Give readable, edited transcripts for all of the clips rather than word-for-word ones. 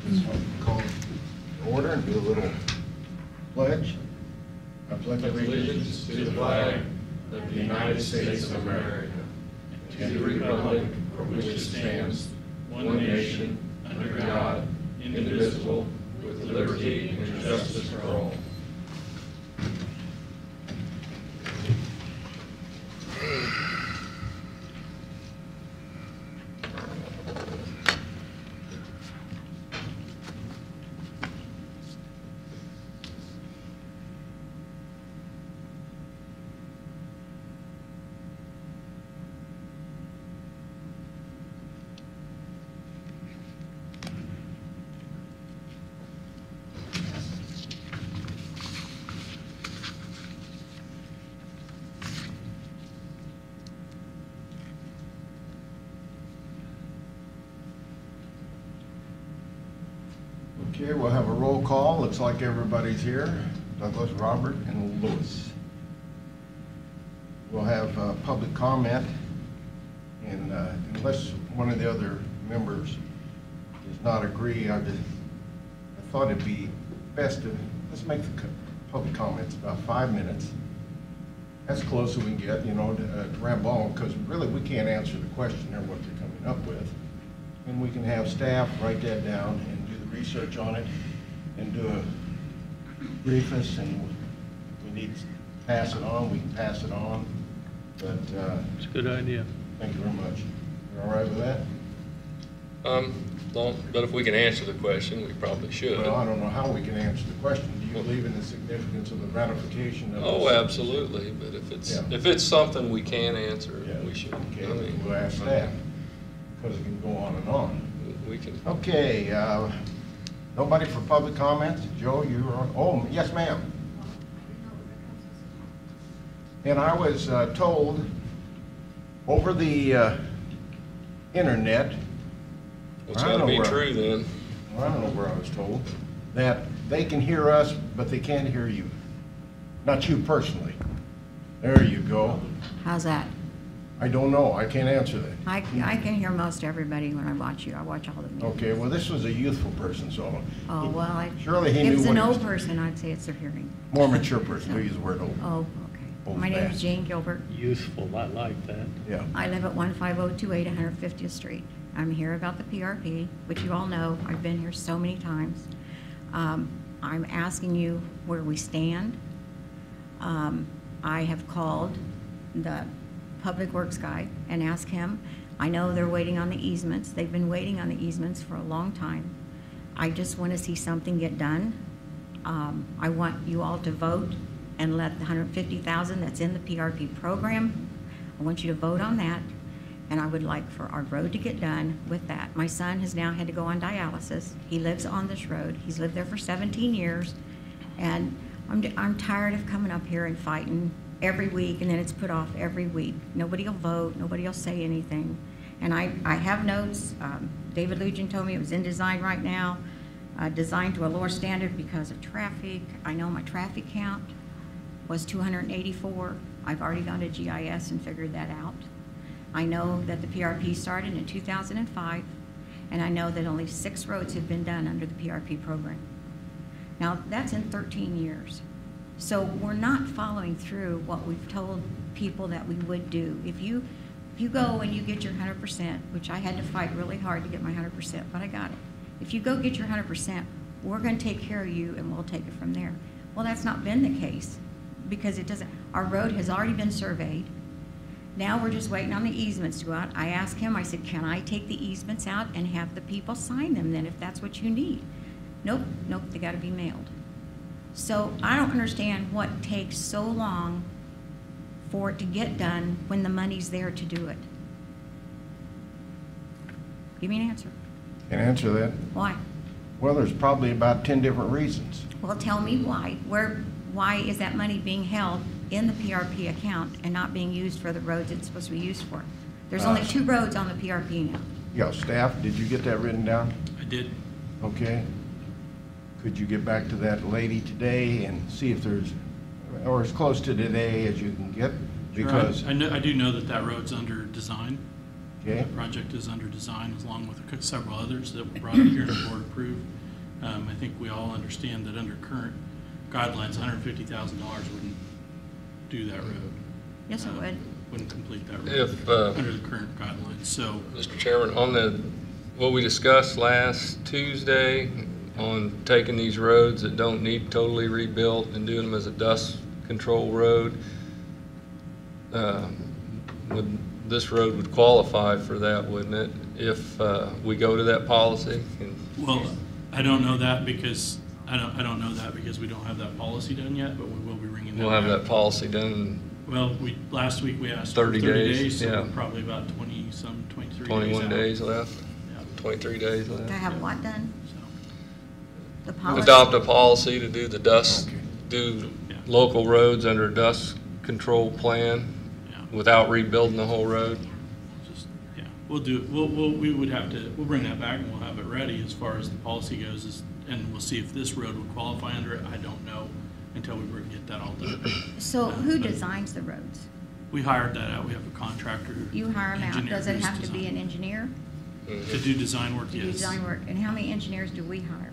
Just want to call to order and do a little pledge. I pledge Allegiance to the flag of the United States of America, to the republic for which it stands, one nation, under God, indivisible, with liberty and justice for all. Okay, we'll have a roll call. Looks like everybody's here. Douglas, Robert, and Lewis. We'll have public comment, and unless one of the other members does not agree, I thought it'd be best to, let's make the public comments about 5 minutes. That's close as we can get, you know, to ramble on, because really we can't answer the question or what they're coming up with. And we can have staff write that down and do the research on it and do a brief us, and if we need to pass it on, we can pass it on. But it's a good idea. Thank you very much. You're all right with that? But if we can answer the question, we probably should. Well, I don't know how we can answer the question. Do you believe in the significance of the ratification of Oh, absolutely. But if it's something we can answer, we should. Okay, we'll ask staff, because it can go on and on. We can. Okay, nobody for public comments? Joe, you are, oh, yes, ma'am. And I was told over the internet, It's got to be true then. well, I don't know where I was told, that they can hear us, but they can't hear you. Not you personally. There you go. How's that? I don't know. I can't answer that. I can hear most everybody when I watch you. I watch all the meetings. Okay, well, this was a youthful person, so. Oh, well, Surely he if knew it's an what he old was- person, I'd say it's their hearing. More mature person, we use the word old. Oh, okay. Old My name fast. is Jane Gilbert. Useful, I like that. Yeah. I live at 15028 150th Street. I'm here about the PRP, which you all know. I've been here so many times. I'm asking you where we stand. I have called the Public Works guy and asked him. I know they're waiting on the easements. They've been waiting on the easements for a long time. I just want to see something get done. I want you all to vote and let the $150,000 that's in the PRP program, I want you to vote on that. And I would like for our road to get done with that. My son has now had to go on dialysis. He lives on this road. He's lived there for 17 years. And I'm tired of coming up here and fighting every week, and then it's put off every week. Nobody will vote. Nobody will say anything. And I have notes. David Lujan told me it was in design right now, designed to a lower standard because of traffic. I know my traffic count was 284. I've already gone to GIS and figured that out. I know that the PRP started in 2005, and I know that only 6 roads have been done under the PRP program. Now, that's in 13 years. So we're not following through what we've told people that we would do. If you go and you get your 100%, which I had to fight really hard to get my 100%, but I got it. If you go get your 100%, we're going to take care of you and we'll take it from there. Well, that's not been the case because it doesn't. Our road has already been surveyed. Now we're just waiting on the easements to go out. I asked him, I said, can I take the easements out and have the people sign them then if that's what you need? Nope, they got to be mailed. So I don't understand what takes so long for it to get done when the money's there to do it. Give me an answer. Can answer that. Why? Well, there's probably about 10 different reasons. Well, tell me why. Why is that money being held in the PRP account and not being used for the roads it's supposed to be used for? There's only 2 roads on the PRP now. Yeah, staff, did you get that written down? I did. Okay. Could you get back to that lady today and see if there's, or as close to today as you can get? Because, Sure, I do know that road's under design. Okay. The project is under design along with several others that were brought up here and the board approved. I think we all understand that under current guidelines, $150,000 wouldn't do that road. Yes, it would. Wouldn't complete that road If, under the current guidelines. So Mr. Chairman, on what we discussed last Tuesday on taking these roads that don't need totally rebuilt and doing them as a dust control road, this road would qualify for that, wouldn't it? If we go to that policy? well, I don't know that because I don't know that because we don't have that policy done yet, but we will be bringing that. We'll have back. that policy done Well, last week we asked 30 for 30 days, days, so yeah. we're probably about 23 21 out. days left, Yeah, 23 days left. To have what done? so, The policy? Adopt a policy to do the dust, Okay. do Yeah. local roads under a dust control plan yeah, without rebuilding the whole road. just, yeah, we'll do, we'll bring that back and we'll have it ready as far as the policy goes, and we'll see if this road would qualify under it. I don't know until we get that all done. So who designs the roads? We hired that out. We have a contractor. You hire them out. engineer Does it who's have to be design- an engineer To do design work, to do yes. design work? And how many engineers do we hire?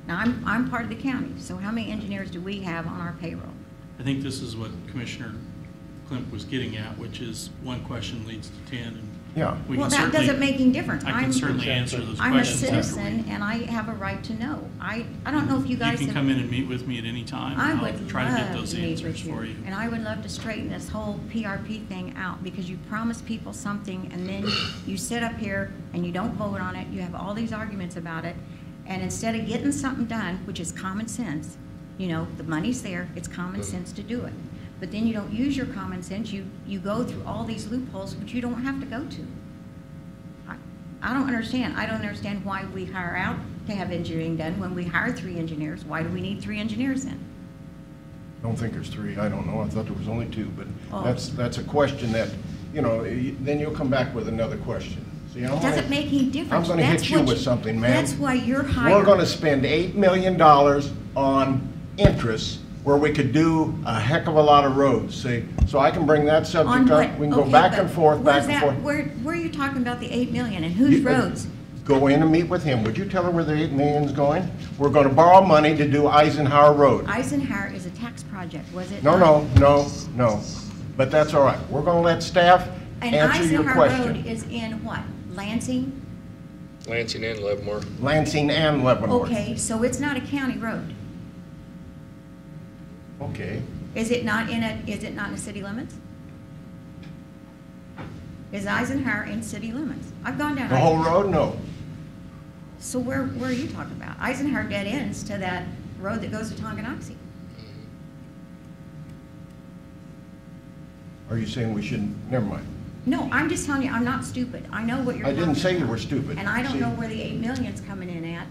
Now, I'm part of the county, so how many engineers do we have on our payroll? I think this is what Commissioner Klimp was getting at, which is one question leads to 10, and Yeah. we Well, can that doesn't certainly, make any difference. I can certainly answer those I'm a questions after citizen, and I have a right to know. I don't know if you You guys can have. come in and meet with me at any time, I and would I'll love try to get to those meet answers with for you, you. and I would love to straighten this whole PRP thing out, because you promise people something, and then you sit up here and you don't vote on it, you have all these arguments about it, and instead of getting something done, which is common sense, you know, the money's there, it's common sense to do it. But then you don't use your common sense, you go through all these loopholes which you don't have to go to. I don't understand. I don't understand why we hire out to have engineering done when we hire 3 engineers. Why do we need 3 engineers then? I don't think there's 3, I don't know, I thought there was only 2, but Oh. that's a question that, you know, then you'll come back with another question. See, It doesn't make any difference. I'm gonna That's hit you what with something, ma'am. That's why you're hired. We're gonna spend $8 million on interest where we could do a heck of a lot of roads, see? So I can bring that On subject what? up, we can go Okay, back but and forth, where's back and that- forth. Where are you talking about the 8 million and whose roads? Go in and meet with him. Would you tell her where the 8 million's going? We're gonna borrow money to do Eisenhower Road. Eisenhower is a tax project, was it? No, not? no. But that's all right. We're gonna let staff And answer your Eisenhower Road question. is in what? Lansing? Lansing and Leavenworth. Lansing and Leavenworth. Okay, so it's not a county road. Okay. Is it not in the city limits? Is Eisenhower in city limits? I've gone down. The whole Eisenhower. road? No. So where are you talking about? Eisenhower dead ends to that road that goes to Tonganoxie. Are you saying we shouldn't, never mind. No, I'm just telling you, I'm not stupid. I know what you're I talking didn't say you about. were stupid. And I don't See, know where the 8 million's coming in at,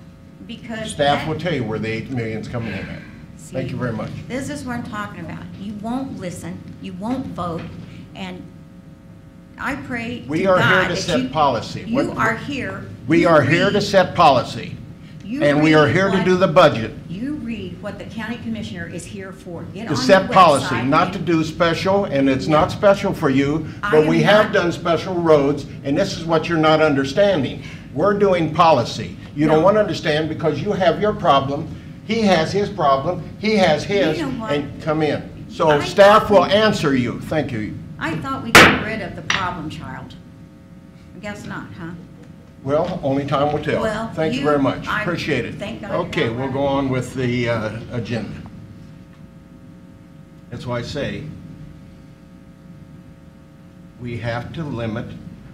because. Staff that- will tell you where the 8 million's coming in at. Thank See, you very much. This is what I'm talking about. You won't listen, you won't vote, and I pray to We are here God to that set you- policy. You What- are here. We you are here to read- set policy, you and we are read here to what- do the budget. You read what the county commissioner is here for. Get To on the set policy, website not to and- do special, and it's not special for you, I but am we have not- done special roads, and this is what you're not understanding. We're doing policy. You don't No. want to understand because you have your problem, he has his problem, he has his, You know what? and come in. So I staff thought will we- answer you. Thank you. I thought we got rid of the problem child. I guess not, huh? Well, only time will tell. Well, Thank you you- very much. I- Appreciate it. thank God you're Okay, not we'll running. go on with the agenda. That's why I say we have to limit.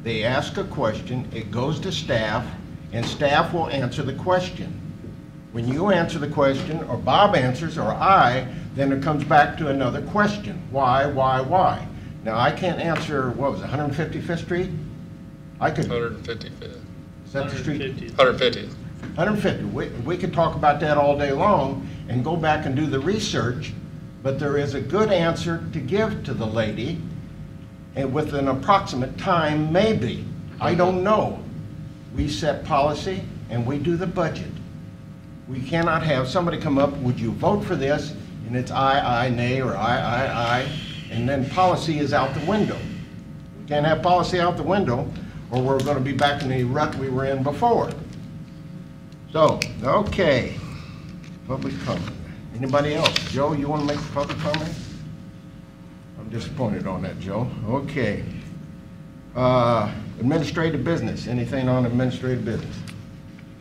They ask a question, it goes to staff, and staff will answer the question. When you answer the question, or Bob answers, or I, then it comes back to another question. Why? Now, I can't answer, what was it, 155th Street? I could, 155th. is that the street? 150th. 150. We could talk about that all day long and go back and do the research, but there is a good answer to give to the lady, and with an approximate time, maybe. I don't know. We set policy and we do the budget. We cannot have somebody come up, would you vote for this? And it's aye, nay, or aye, and then policy is out the window. We can't have policy out the window. or we're going to be back in the rut we were in before. So, okay, public comment. Anybody else? Joe, you want to make a public comment? I'm disappointed on that, Joe. Okay. Administrative business. Anything on administrative business?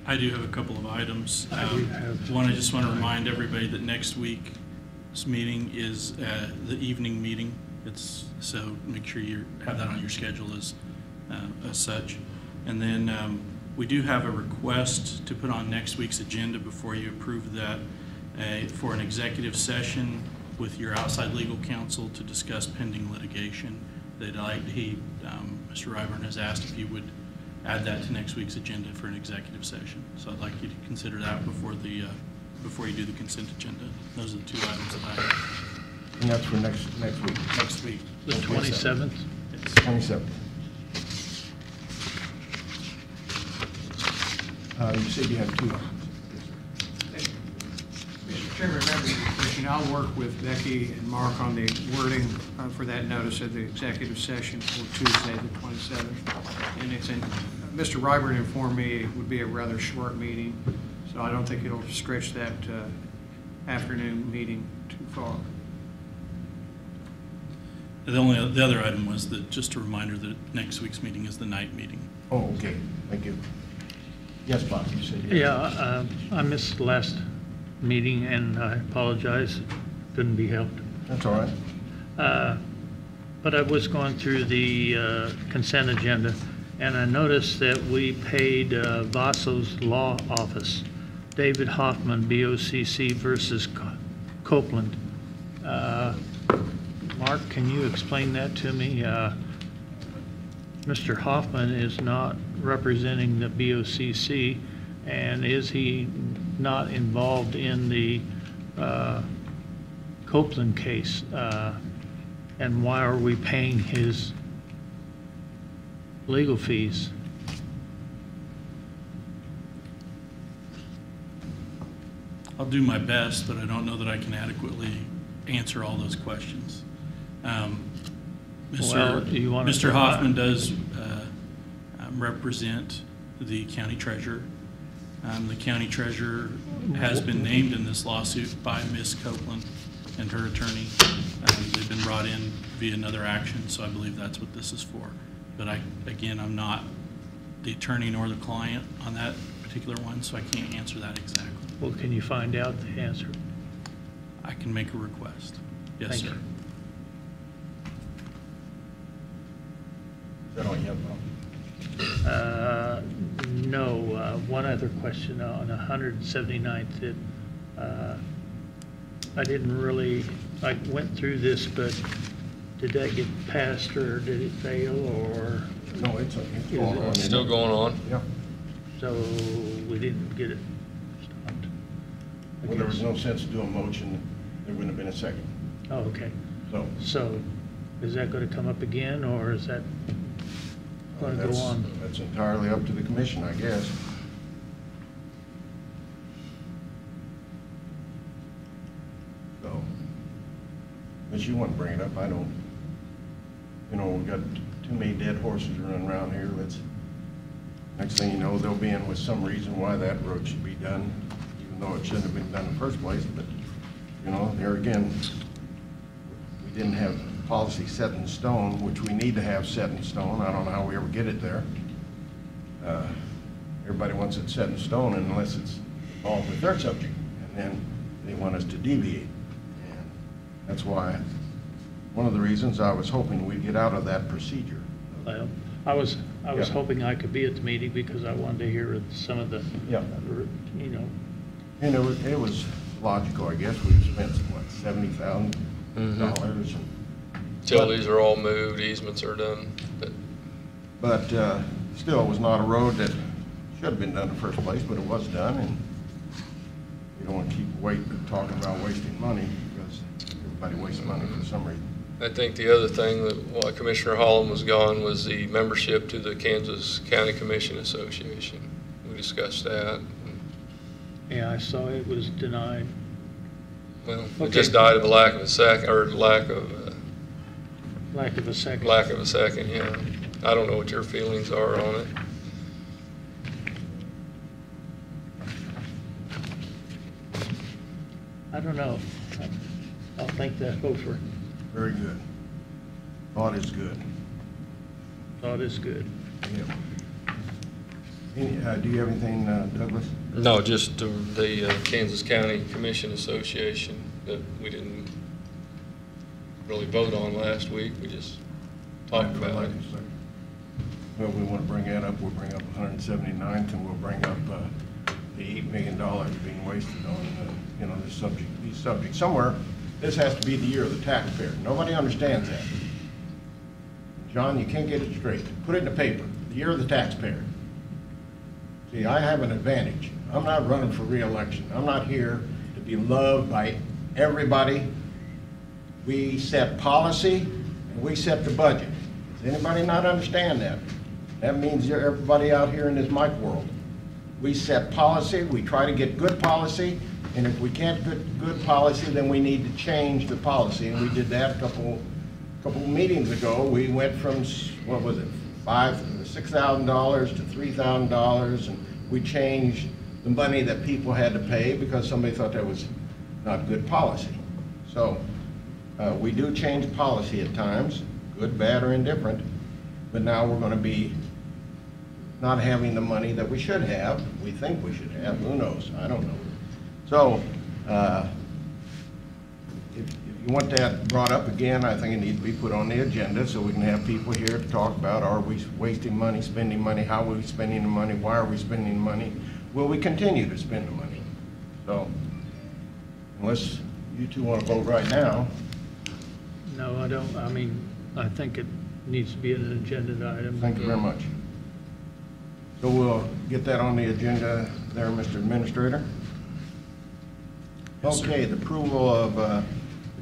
I do have a couple of items. have One, I just want to remind everybody that next week's meeting is the evening meeting. So make sure you have that on your schedule as such. And then we do have a request to put on next week's agenda before you approve that for an executive session with your outside legal counsel to discuss pending litigation. Mr. Ryburn has asked if you would add that to next week's agenda for an executive session. So I'd like you to consider that before you do the consent agenda. Those are the two items that I have. And that's for next week. Next week. The 27th? Yes. 27th. You said you had two. Mr. Chairman, members of the commission, I'll work with Becky and Mark on the wording for that notice of the executive session for Tuesday, the 27th. And Mr. Ryburn informed me it would be a rather short meeting, so I don't think it'll stretch that afternoon meeting too far. The other item was that just a reminder that next week's meeting is the night meeting. Oh, okay. Thank you. Yes, Bob, you said yes. Yeah, I missed the last meeting, and I apologize. Couldn't be helped. That's all right. But I was going through the consent agenda, and I noticed that we paid Vasso's Law Office, David Hoffman, BOCC versus Copeland. Mark, can you explain that to me? Mr. Hoffman is not representing the BOCC, and is he not involved in the Copeland case? And why are we paying his legal fees? I'll do my best, but I don't know that I can adequately answer all those questions. Well, you want to- Mr. Hoffman does represent the county treasurer. The county treasurer has been named in this lawsuit by Ms. Copeland and her attorney. They've been brought in via another action, so I believe that's what this is for. But again, I'm not the attorney nor the client on that particular one, so I can't answer that exactly. Well, can you find out the answer? I can make a request. Yes, Thank sir. you. Is that all you have, Bob? No, one other question on 179th. I didn't really, I went through this, but did that get passed or did it fail or? No, it's going on. It's still going on. Yeah. So we didn't get it stopped? I Well, there was guess. no sense to do a motion. There wouldn't have been a second. Oh, okay. So Is that going to come up again or is that going to go on? That's entirely up to the commission, I guess. So, unless you want to bring it up, I don't. You know, we've got too many dead horses running around here. Next thing you know, they'll be in with some reason why that road should be done, even though it shouldn't have been done in the first place. But, you know, there again, we didn't have policy set in stone, which we need to have set in stone. I don't know how we ever get it there. Everybody wants it set in stone unless it's involved with their subject, and then they want us to deviate. And that's why, one of the reasons I was hoping we'd get out of that procedure. Well, I was Yeah. hoping I could be at the meeting because I wanted to hear some of the, Yeah. you know. And it was logical, I guess. We spent, what, $70,000? Till these are all moved, easements are done. But still, it was not a road that should have been done in the first place, but it was done, and you don't want to keep talking about wasting money, because everybody wastes money for some reason. I think the other thing that while Commissioner Holland was gone was the membership to the Kansas County Commission Association. We discussed that. Yeah, I saw it was denied. Well, it Okay. just died of a lack of a second, or lack of Lack of a second. a second, yeah. I don't know what your feelings are on it. I don't know. I'll think that over. Very good. Thought is good. Thought is good. Yep. Do you have anything, Douglas? No, just the Kansas County Commission Association that we didn't really vote on last week. We just talked about it. Well, we want to bring that up. We'll bring up 179th, and we'll bring up the $8 million being wasted on, this subject. These subjects. Somewhere, this has to be the year of the taxpayer. Nobody understands that. John, you can't get it straight. Put it in the paper. The year of the taxpayer. See, I have an advantage. I'm not running for re-election. I'm not here to be loved by everybody. We set policy and we set the budget. Does anybody not understand that? That means everybody out here in this mic world. We set policy, we try to get good policy, and if we can't get good policy, then we need to change the policy. And we did that a couple meetings ago. We went from, what was it, $6,000 to $3,000, and we changed the money that people had to pay because somebody thought that was not good policy. So we do change policy at times, good, bad, or indifferent, but now we're going to be not having the money that we should have. We think we should have. Who knows? I don't know. So if you want that brought up again, I think it needs to be put on the agenda so we can have people here to talk about, are we wasting money, spending money, how are we spending the money, why are we spending the money, will we continue to spend the money? So unless you two want to vote right now. No, I don't. I mean, I think it needs to be an agenda item. Thank you very much. So we'll get that on the agenda there, Mr. Administrator. Yes, sir. Okay, the approval of the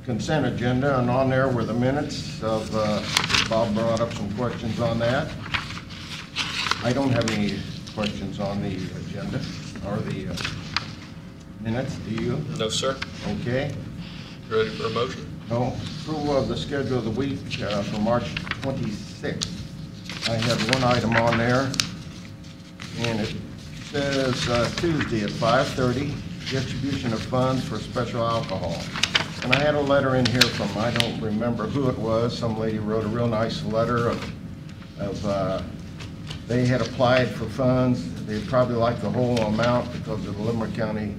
consent agenda, and on there were the minutes of, Bob brought up some questions on that. I don't have any questions on the agenda or the minutes, do you? No, sir. Okay. Ready for a motion? No. Approval of the schedule of the week for March 26th. I had one item on there, and it says Tuesday at 5:30, distribution of funds for special alcohol. And I had a letter in here from, I don't remember who it was, some lady wrote a real nice letter of they had applied for funds. They'd probably like the whole amount because of the Limerick County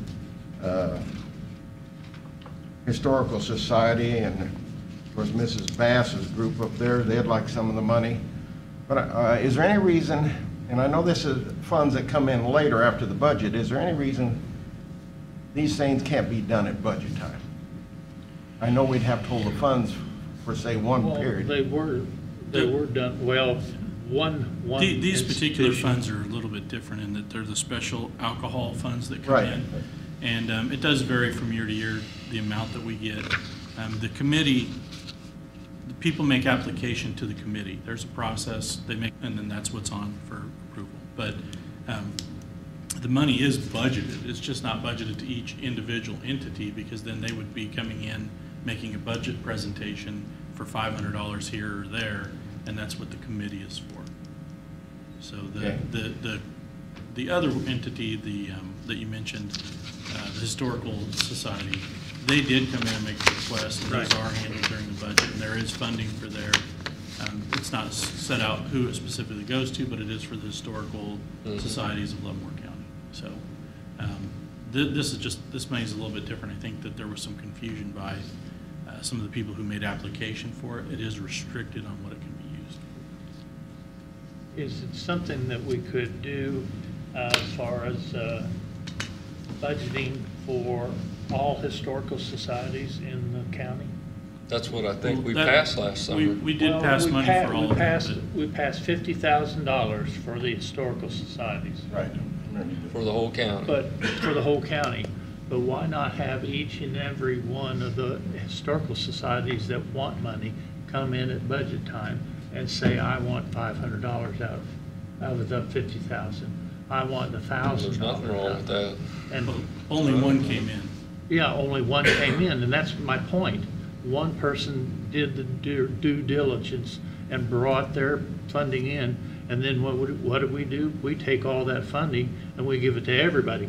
Historical Society, and of course Mrs. Bass's group up there, they'd like some of the money. But is there any reason, and I know this is funds that come in later after the budget, is there any reason these things can't be done at budget time? I know we'd have to hold the funds for, say, one period. They were done, well, one These particular institution- funds are a little bit different in that they're the special alcohol funds that come Right. in. And it does vary from year to year, the amount that we get. The committee, the people make application to the committee. There's a process they make, and then that's what's on for approval. But the money is budgeted. It's just not budgeted to each individual entity, because then they would be coming in, making a budget presentation for $500 here or there, and that's what the committee is for. So the other entity, that you mentioned, the Historical Society, they did come in and make a request, and those are handled during the budget, and there is funding for their, it's not set out who it specifically goes to, but it is for the Historical Societies of Leavenworth County. So this money is a little bit different. I think that there was some confusion by some of the people who made application for it. It is restricted on what it can be used for. Is it something that we could do as far as budgeting for all historical societies in the county? That's what I think we That- passed last summer. We did pass money for all of them. We passed $50,000 for the historical societies, Right. I remember that. For the whole county. but for the whole county. But why not have each and every one of the historical societies that want money come in at budget time and say, I want $500 out of the $50,000. I want $1,000. There's nothing wrong with that. And Only one came in. yeah, only one came in, and that's my point. One person did the due diligence and brought their funding in, and then what do we do? We take all that funding and we give it to everybody,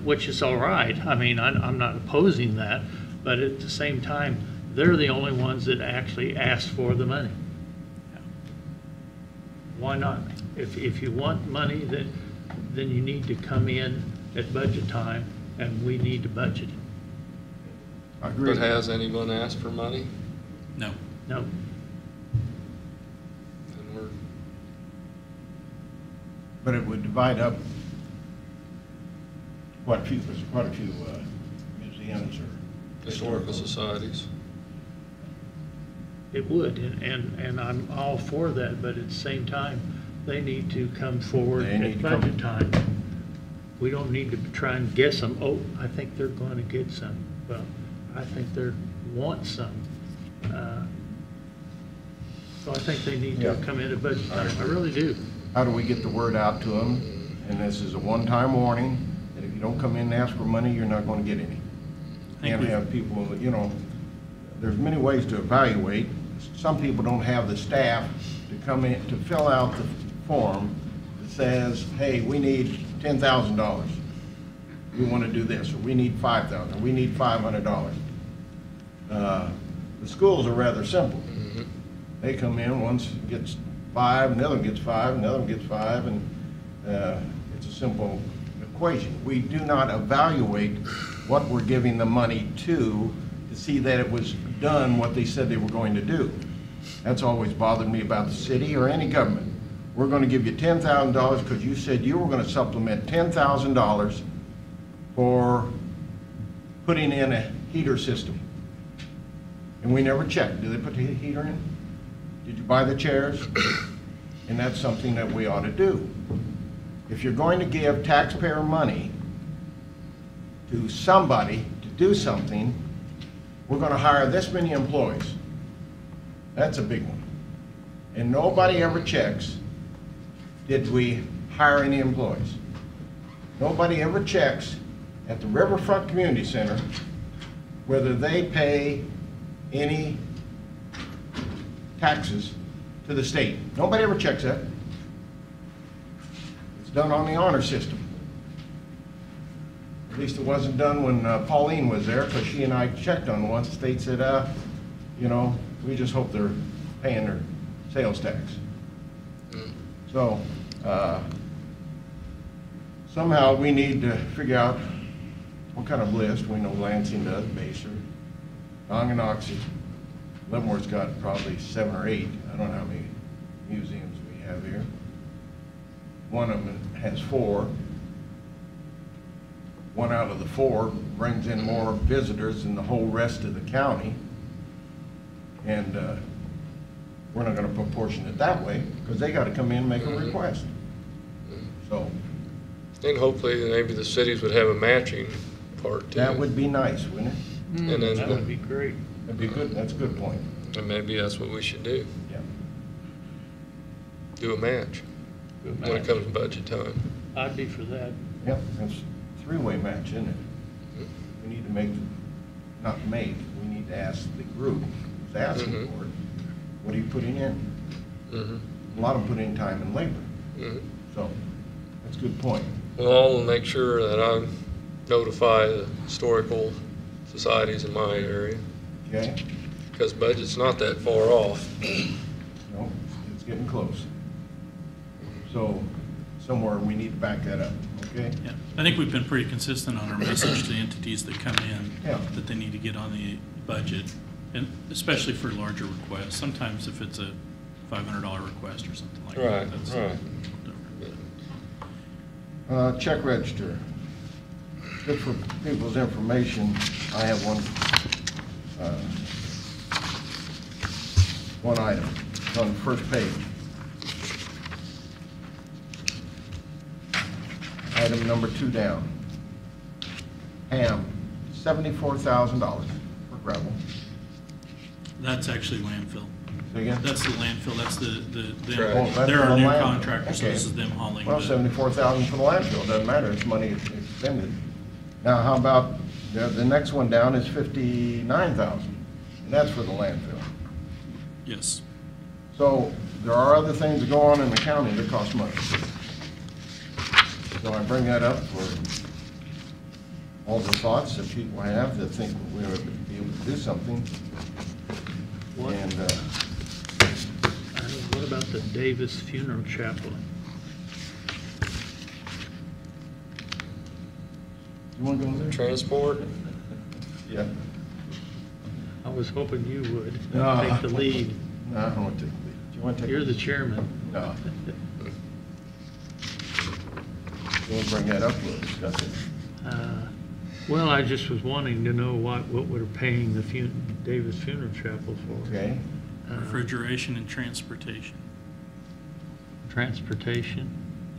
which is all right. I mean, I'm not opposing that, but at the same time, they're the only ones that actually ask for the money. Why not? If you want money, then you need to come in at budget time, and we need to budget it. I agree. But has anyone asked for money? No. No, And we're, But it would divide up quite a few museums or historical societies. it would, and I'm all for that, but at the same time, they need to come forward They need at to come- budget time. We don't need to try and guess them. Oh, I think they're going to get some. Well, I think they want some. So I think they need to Yeah. come in at budget time. I really do. How do we get the word out to them? And this is a one-time warning, that if you don't come in and ask for money, you're not going to get any. And have people, you know, there's many ways to evaluate. Some people don't have the staff to come in, to fill out the form that says, hey, we need $10,000. We want to do this, or we need $5,000, or we need $500. The schools are rather simple. They come in, one gets 5, another one gets 5, another one gets 5, and it's a simple equation. We do not evaluate what we're giving the money to see that it was done what they said they were going to do. That's always bothered me about the city or any government. We're going to give you $10,000 because you said you were going to supplement $10,000 for putting in a heater system. And we never checked. Did they put the heater in? Did you buy the chairs? And that's something that we ought to do. If you're going to give taxpayer money to somebody to do something, we're going to hire this many employees. That's a big one. And nobody ever checks, did we hire any employees? Nobody ever checks at the Riverfront Community Center whether they pay any taxes to the state. Nobody ever checks that. It's done on the honor system. At least it wasn't done when Pauline was there, because she and I checked on once. The state said, you know, we just hope they're paying their sales tax. So somehow we need to figure out what kind of list. We know Lansing does, Baser, Tonganoxie. Leavenworth's got probably 7 or 8. I don't know how many museums we have here. One of them has 4. One out of the 4 brings in more visitors than the whole rest of the county. And we're not going to proportion it that way, because they got to come in and make a request. So And hopefully maybe the cities would have a matching part too. that would be nice, wouldn't it? And then That would be great. That'd be good. That's a good point. And maybe that's what we should do. Yeah. Do a match when it comes to budget time. I'd be for that. Yep, it's a 3-way match, isn't it? We need to make, not make, we need to ask the group who's asking for it, what are you putting in? A lot of them put in time and labor. So that's a good point. Well, I'll make sure that I notify the historical societies in my area, Okay? because budget's not that far off. No, it's getting close. So somewhere we need to back that up, okay? Yeah, I think we've been pretty consistent on our message to entities that come in, Yeah. that they need to get on the budget, and especially for larger requests. Sometimes if it's a $500 request or something like Right, that. That's right. different. Check register. Just for people's information, I have one item. It's on the first page. Item number 2 down. Ham, $74,000 for gravel. That's actually landfill. Say again? That's the landfill, that's Right. Oh, that's they're for our the new landfill. contractor, so Okay. this is them hauling. Well, the- 74,000 for the landfill, doesn't matter, it's money expended. Now, how about, the next one down is 59,000, and that's for the landfill. Yes. So, there are other things that go on in the county that cost money. So I bring that up for all the thoughts that people have that think we ought to be able to do something. What? And, What about the Davis Funeral Chapel? you want to go there? Transport? Yeah. I was hoping you would No. take the lead. No, I don't want to take the lead. Do you want to take? You're the chairman. No. You want to bring that up, we'll discuss it. Well, I just was wanting to know what we're paying the Davis Funeral Chapel for. Okay? Refrigeration and transportation. Transportation.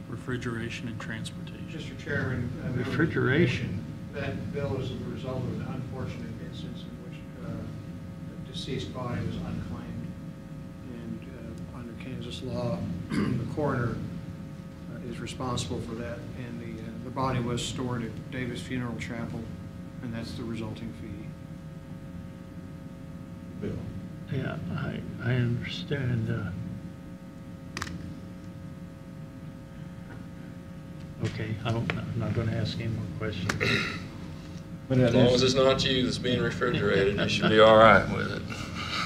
Refrigeration and transportation. Mr. Chairman. Refrigeration. That bill is a result of an unfortunate instance in which the deceased body was unclaimed. And under Kansas law, the coroner is responsible for that. And the body was stored at Davis Funeral Chapel, and that's the resulting fee. Bill. Yeah, I understand. Okay, I'm not going to ask any more questions. But As long as it's not you that's being refrigerated, you should be all right with it.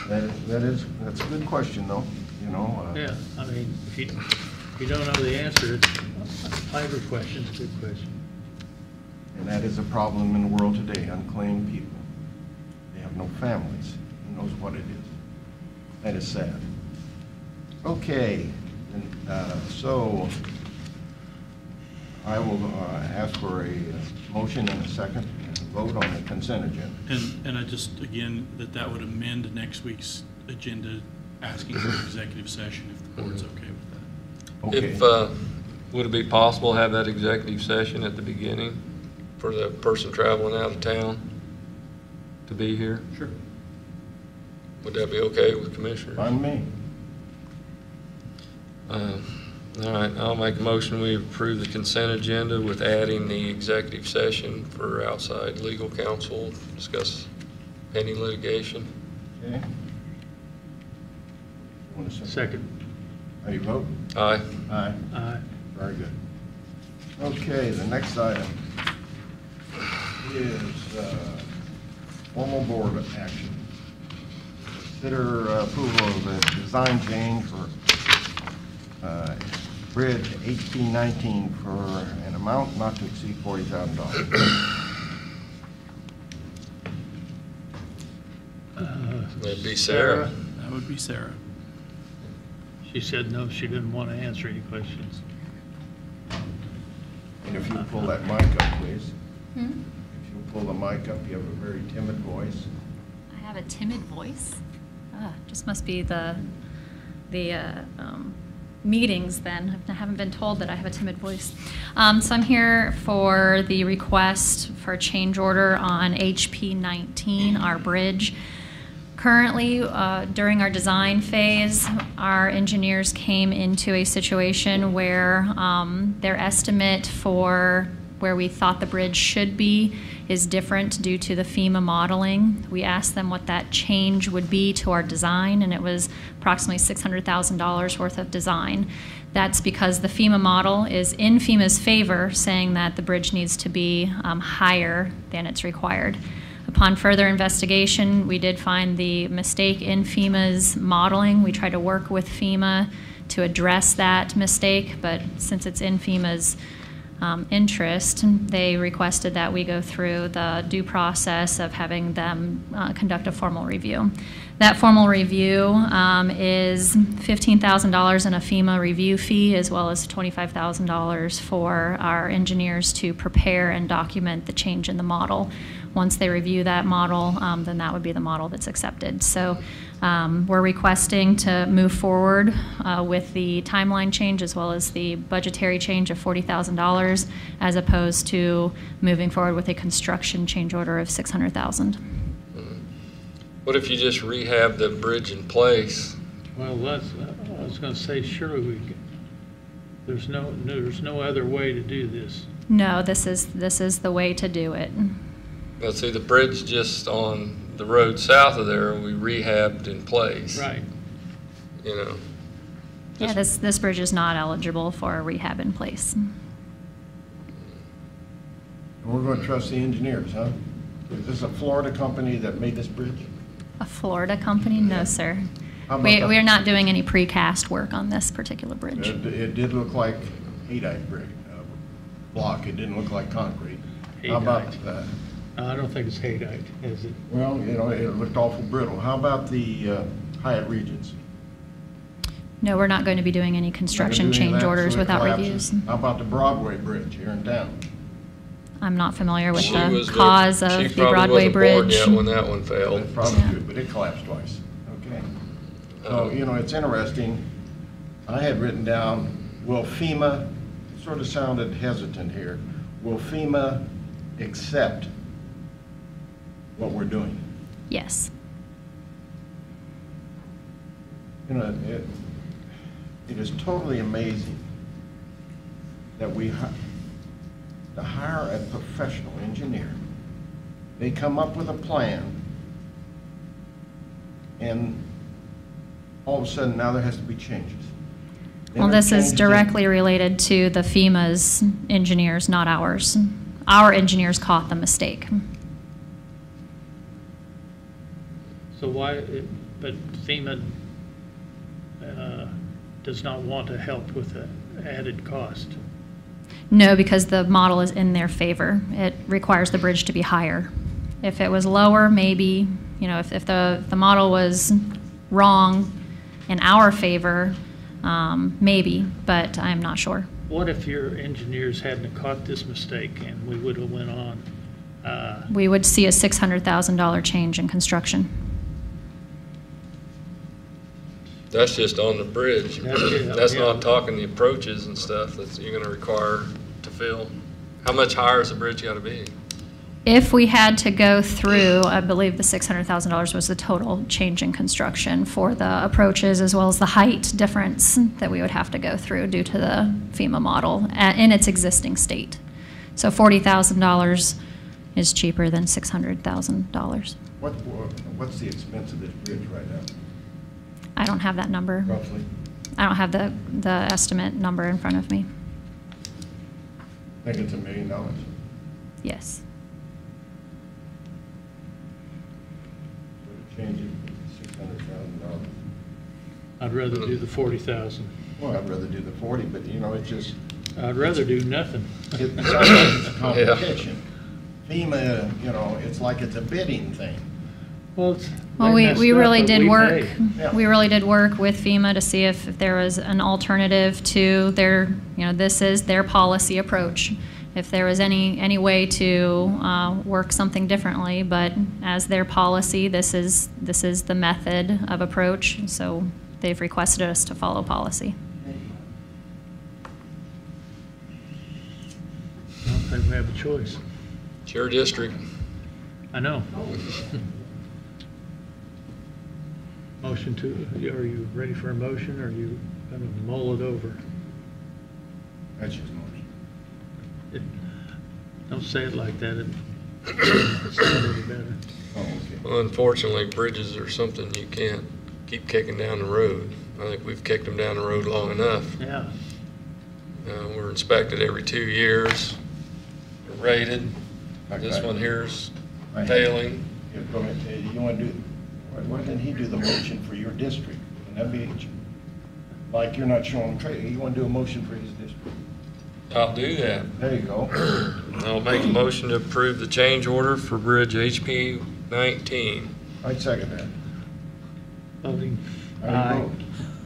that's a good question, though, you know. Yeah, I mean, if you don't know the answer, it's either question's a good question. And that is a problem in the world today, unclaimed people. They have no families. Who knows what it is? That is sad. Okay, so I will ask for a motion and a second vote on the consent agenda. And I just, again, that would amend next week's agenda, asking for an executive session if the board's okay with that. Okay. If, would it be possible to have that executive session at the beginning for the person traveling out of town to be here? Sure. Would that be okay with commissioners? On me. All right, I'll make a motion, we approve the consent agenda with adding the executive session for outside legal counsel, discuss pending litigation. Okay. Want a second? Second. How do you vote? Aye. Aye. Aye. Very good. Okay, the next item is formal board action. Consider approval of the design change for Bridge 1819 for an amount not to exceed $40,000. That'd be Sarah. That would be Sarah. She said no, she didn't want to answer any questions. And if you pull that mic up, please. Hmm? If you pull the mic up, you have a very timid voice. I have a timid voice. Just must be the meetings then. I haven't been told that I have a timid voice. So I'm here for the request for a change order on HP 19, our bridge. Currently, during our design phase, our engineers came into a situation where their estimate for where we thought the bridge should be is different due to the FEMA modeling. We asked them what that change would be to our design, and it was approximately $600,000 worth of design. That's because the FEMA model is in FEMA's favor, saying that the bridge needs to be higher than it's required. Upon further investigation, we did find the mistake in FEMA's modeling. We tried to work with FEMA to address that mistake, but since it's in FEMA's interest, they requested that we go through the due process of having them conduct a formal review. That formal review is $15,000 in a FEMA review fee, as well as $25,000 for our engineers to prepare and document the change in the model. Once they review that model, then that would be the model that's accepted. So we're requesting to move forward with the timeline change as well as the budgetary change of $40,000, as opposed to moving forward with a construction change order of $600,000. What if you just rehab the bridge in place? Well, I was going to say, surely there's no other way to do this. No, this is the way to do it. Well, see, the bridge just on the road south of there, we rehabbed in place. Right. You know, Yeah, this bridge is not eligible for a rehab in place. And we're going to trust the engineers, huh? Is this a Florida company that made this bridge? A Florida company? No, sir. How about We the- are not doing any precast work on this particular bridge. It did look like haydite brick, block. It didn't look like concrete. How about Haydite. the, I don't think it's haydite, is it? well, you know, it looked awful brittle. How about the Hyatt Regency? No, we're not going to be doing any construction Not gonna do any of change that, orders so it without collapses. reviews. How about the Broadway Bridge here in town? I'm not familiar with She the was cause she of the probably Broadway wasn't born Bridge. yet when that one failed. That's probably Yeah. true, but it collapsed twice. Okay. So, you know, it's interesting. I had written down, will FEMA, it sort of sounded hesitant here, will FEMA accept what we're doing? Yes. You know, it is totally amazing that to hire a professional engineer. They come up with a plan, and all of a sudden now there has to be changes. They Well, don't this is change directly related to the FEMA's engineers, not ours. Our engineers caught the mistake. So why, but FEMA does not want to help with the added cost. No, because the model is in their favor. It requires the bridge to be higher. If it was lower, maybe, you know, if the model was wrong in our favor, maybe, but I'm not sure. What if your engineers hadn't caught this mistake and we would have went on? We would see a $600,000 change in construction. That's just on the bridge. That's Yeah. not talking the approaches and stuff that you're gonna require to fill. How much higher has the bridge gotta be? If we had to go through, I believe the $600,000 was the total change in construction for the approaches as well as the height difference that we would have to go through due to the FEMA model in its existing state. So $40,000 is cheaper than $600,000. What's the expense of this bridge right now, I don't have that number. roughly? I don't have the estimate number in front of me. I think it's $1 million. Yes. So to change it, $600,000. I'd rather do the 40,000. Well, I'd rather do the 40, but you know, it's just, I'd rather do nothing. it sounds like it's a competition. FEMA, you know, it's like it's a bidding thing. Well, Well, they we messed really up, but did we work, paid. Yeah. we really did work with FEMA to see if there was an alternative to their, you know, this is their policy approach. If there was any way to work something differently, but as their policy, this is the method of approach, so they've requested us to follow policy. I don't think we have a choice. It's your district. I know. Motion to, are you ready for a motion, or are you going to mull it over? That's just motion. Don't say it like that. It's not any better. Oh, okay. Well, unfortunately, bridges are something you can't keep kicking down the road. I think we've kicked them down the road long enough. Yeah. We're inspected every 2 years, we're rated. This Okay. one here's Right. failing. Yeah, go ahead. You want to do, why didn't he do the motion for your district? Wouldn't that be, like you're not showing trade, you want to do a motion for his district? I'll do that. There you go. I'll make a motion to approve the change order for Bridge HP 19. I'd second that. Voting How do you aye. vote?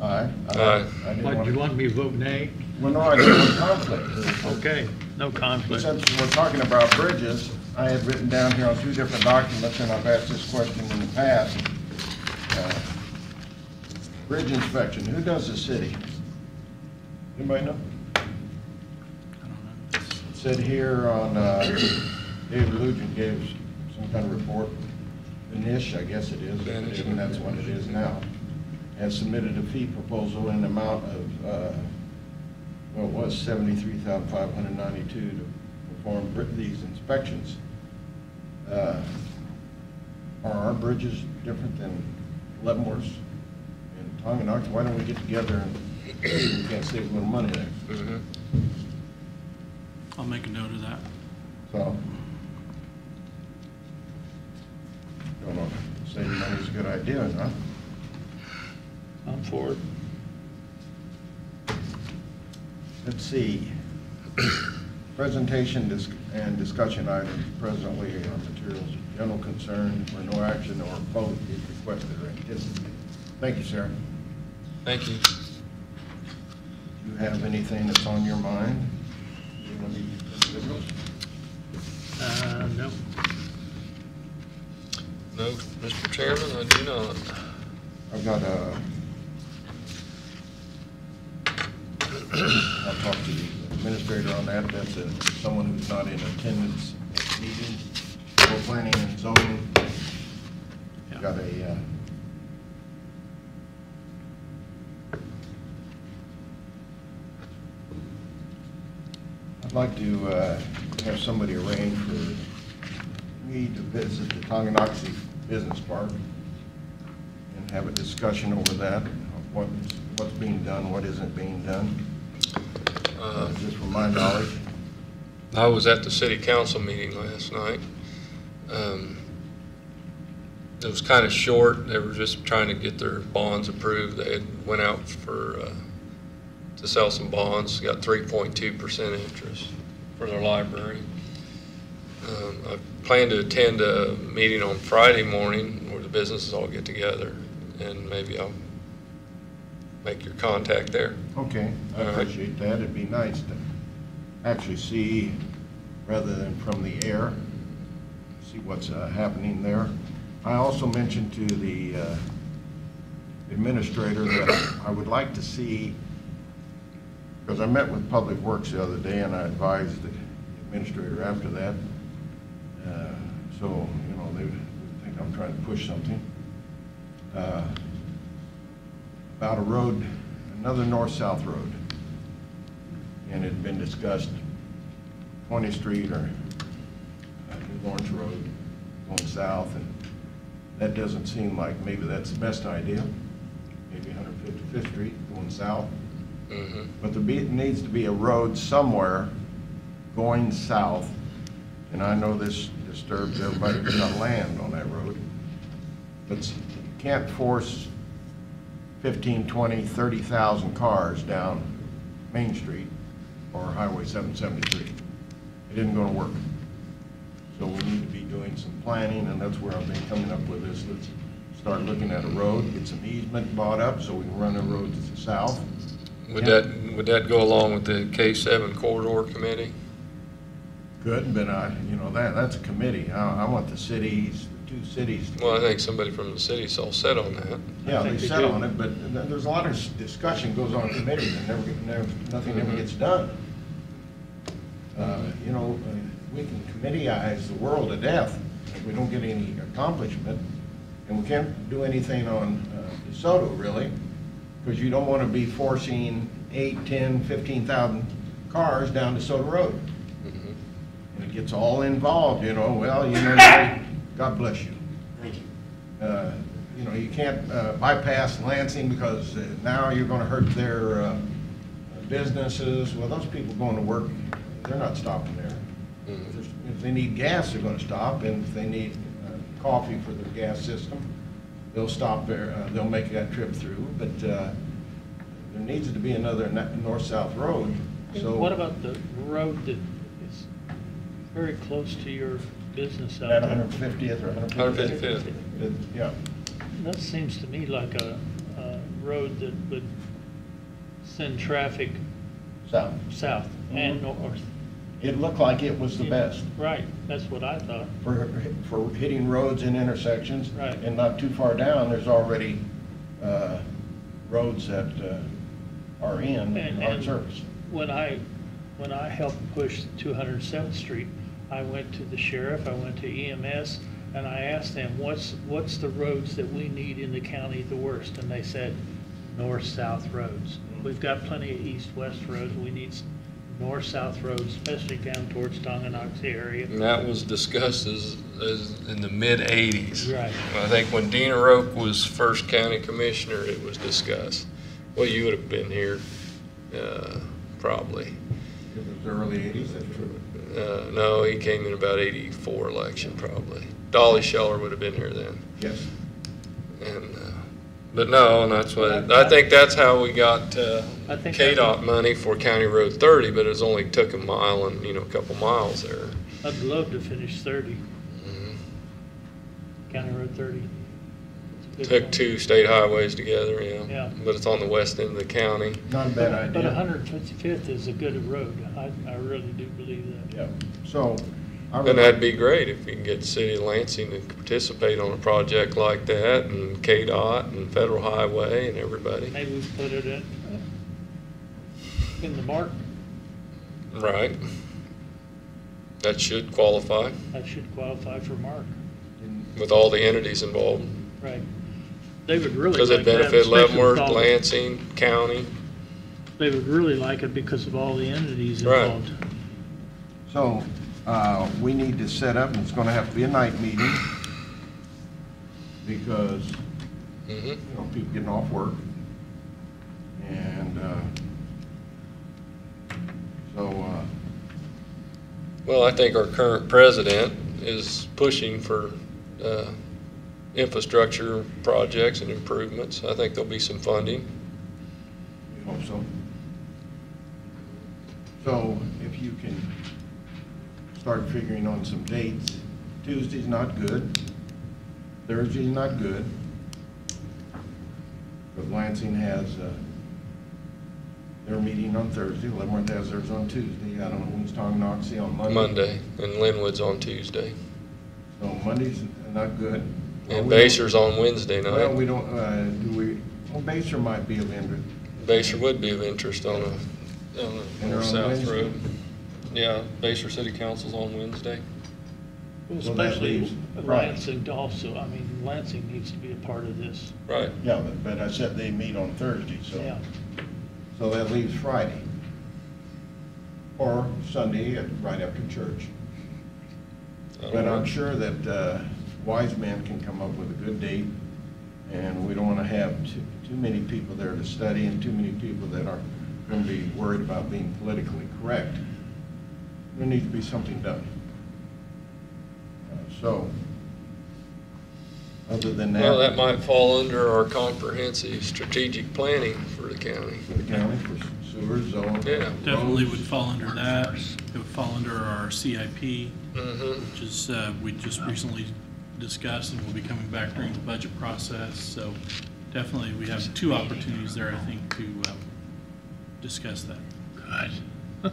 Aye. Aye. I didn't What, want you to. want me to vote nay? Well, no, I didn't want conflict. Okay, no conflict. Since we're talking about bridges, I had written down here on 2 different documents, and I've asked this question in the past. Bridge inspection, who does the city? Anybody know? It said here on, David Lujan gave some kind of report, the NISH, I guess it is, and that's what it is now, has submitted a fee proposal in the amount of, well, it was $73,592 to perform these inspections. Are our bridges different than Leavenworth's and Tonganox? Why don't we get together and You can't save a little money there. Mhm. I'll make a note of that. So, don't know, saving money is a good idea, huh? I'm for it. Let's see. Presentation and discussion items presently are materials of general concern where no action or vote is requested or anticipated. Thank you, Sarah. Thank you. Do you have anything that's on your mind? Any of these individuals? No. No, Mr. Chairman, I do not. I've got I'll talk to the administrator on that. That's someone who's not in attendance at meetings for planning and zoning. Got a I'd like to have somebody arrange for me to visit the Tonganoxie Business Park and have a discussion over that, what's being done, what isn't being done. Just from my knowledge. I was at the city council meeting last night. It was kind of short. They were just trying to get their bonds approved. They had went out for to sell some bonds, got 3.2% interest for their library. I plan to attend a meeting on Friday morning where the businesses all get together, and maybe I'll make your contact there. Okay, I appreciate that. It'd be nice to actually see, rather than from the air, see what's happening there. I also mentioned to the administrator that I would like to see, because I met with Public Works the other day and I advised the administrator after that. So, you know, they think I'm trying to push something. About a road, another north-south road. And it had been discussed, 20th Street or New Lawrence Road going south, and that doesn't seem like maybe that's the best idea. Maybe 155th Street going south. Mm-hmm. But there needs to be a road somewhere going south, and I know this disturbs everybody who's got land on that road, but you can't force 15, 20, 30,000 cars down Main Street or Highway 773. It isn't going to work. So we need to be doing some planning, and that's where I've been coming up with this. Let's start looking at a road, get some easement bought up so we can run a road to the south. Would that go along with the K7 corridor committee? Good, but you know, that's a committee. I want the cities, the two cities. Well, I think somebody from the city's all set on that. Yeah, they think they set do. on it, but there's a lot of discussion goes on in committees and nothing ever gets done. You know, we can committeize the world to death if we don't get any accomplishment, and we can't do anything on DeSoto really, because you don't want to be forcing 8, 10, 15,000 cars down DeSoto Road. Mhm. And it gets all involved, you know, well, you know, God bless you. Thank you. You know, you can't bypass Lansing because now you're going to hurt their businesses. Well, those people going to work, they're not stopping there. Mhm. If they need gas, they're going to stop, and if they need coffee for their gas system, they'll stop there. They'll make that trip through. But there needs to be another north-south road. So What about the road that is very close to your business out at there? 150th or 155th. Yeah. That seems to me like a road that would send traffic South. south and north. It looked like it was the best Right, that's what I thought. for hitting roads and intersections. Right. And not too far down, there's already roads that are in And- our and- service. When I helped push 207th Street, I went to the sheriff, I went to EMS, and I asked them, what's the roads that we need in the county the worst? And they said, north-south roads. We've got plenty of east-west roads, we need north-south roads, especially down towards Tonganoxie area. And that was discussed as in the mid-'80s. Right. I think when Dean O'Rourke was first county commissioner, it was discussed. Well, you would have been here, probably. It was the early 80s, that's true. No, he came in about 84 election, probably. Dolly Scheller would have been here then. Yes. And, but no, and that's what, I think that's how we got I think KDOT money for County Road 30, but it only took a mile and, a couple miles there. I'd love to finish 30, Mhm. County Road 30. It's a good Took one. 2 state highways together, Yeah. But it's on the west end of the county. Not a bad But idea. 155th is a good road. I really do believe that. Yeah, so. I And would- that'd be great if we can get the city of Lansing to participate on a project like that, and KDOT and Federal Highway and everybody. Maybe we put it in the mark. Right. That should qualify That should qualify for mark. with all the entities involved. Right. They would really Because like it that, benefit especially with Leavenworth, all the- Lansing, county. They would really like it because of all the entities Right. involved. So, we need to set up, and it's gonna have to be a night meeting, because, Mhm. people getting off work. And, so, Well, I think our current president is pushing for infrastructure projects and improvements. I think there'll be some funding. we hope so. So, if you can start figuring on some dates. Tuesday's not good. Thursday's not good. But Lansing has, their meeting on Thursday. Leavenworth has theirs on Tuesday. I don't know when's Tonganoxie on Monday. Monday, and Linwood's on Tuesday. So Monday's not good. And Well, we Baser's on Wednesday don't- Well, we night. don't, do we, well, Baser might be of interest. Baser would be of interest on a And they're on north-south Wednesday? road. Yeah, Baser City Council's on Wednesday. Well, So that especially leaves Friday. Lansing also, Lansing needs to be a part of this. Right. Yeah, but I said they meet on Thursday, so. Yeah. So that leaves Friday. Or Sunday, right after church. But I'm sure that wise men can come up with a good date, and we don't want to have too many people there to study and too many people that are going to be worried about being politically correct. There needs to be something done. So, other than that. Well, that might fall under our comprehensive strategic planning for the county. For the county, for sewer zone. Yeah. Definitely would roads. fall under that. It would fall under our CIP, Mm-hmm. which is, we just recently discussed and will be coming back during the budget process. So definitely, we have 2 opportunities there, I think, to discuss that. Good.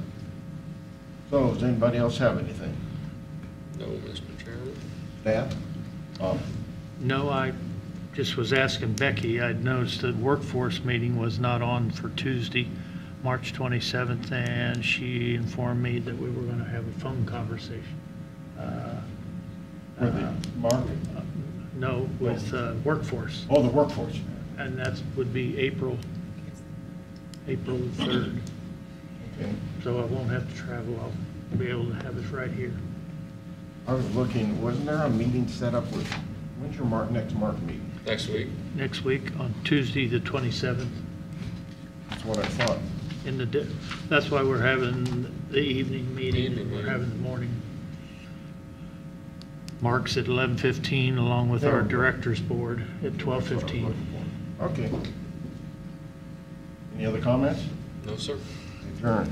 So, does anybody else have anything? No, Mr. Chairman. Staff? No, I just was asking Becky. I'd noticed the workforce meeting was not on for Tuesday, March 27th, and she informed me that we were going to have a phone conversation. For the market? No, with workforce, Oh, the workforce. and that would be April 3rd. Okay. So I won't have to travel. I'll be able to have it right here. I was looking, wasn't there a meeting set up with, when's your next mark meeting? Next week. Next week on Tuesday, the 27th. That's what I thought. That's why we're having the evening meeting, Evening and we're meeting. having the morning. Mark's at 11:15, along with our There. directors board at That's what I was 12:15. looking for. Okay. Any other comments? No, sir. Adjourned.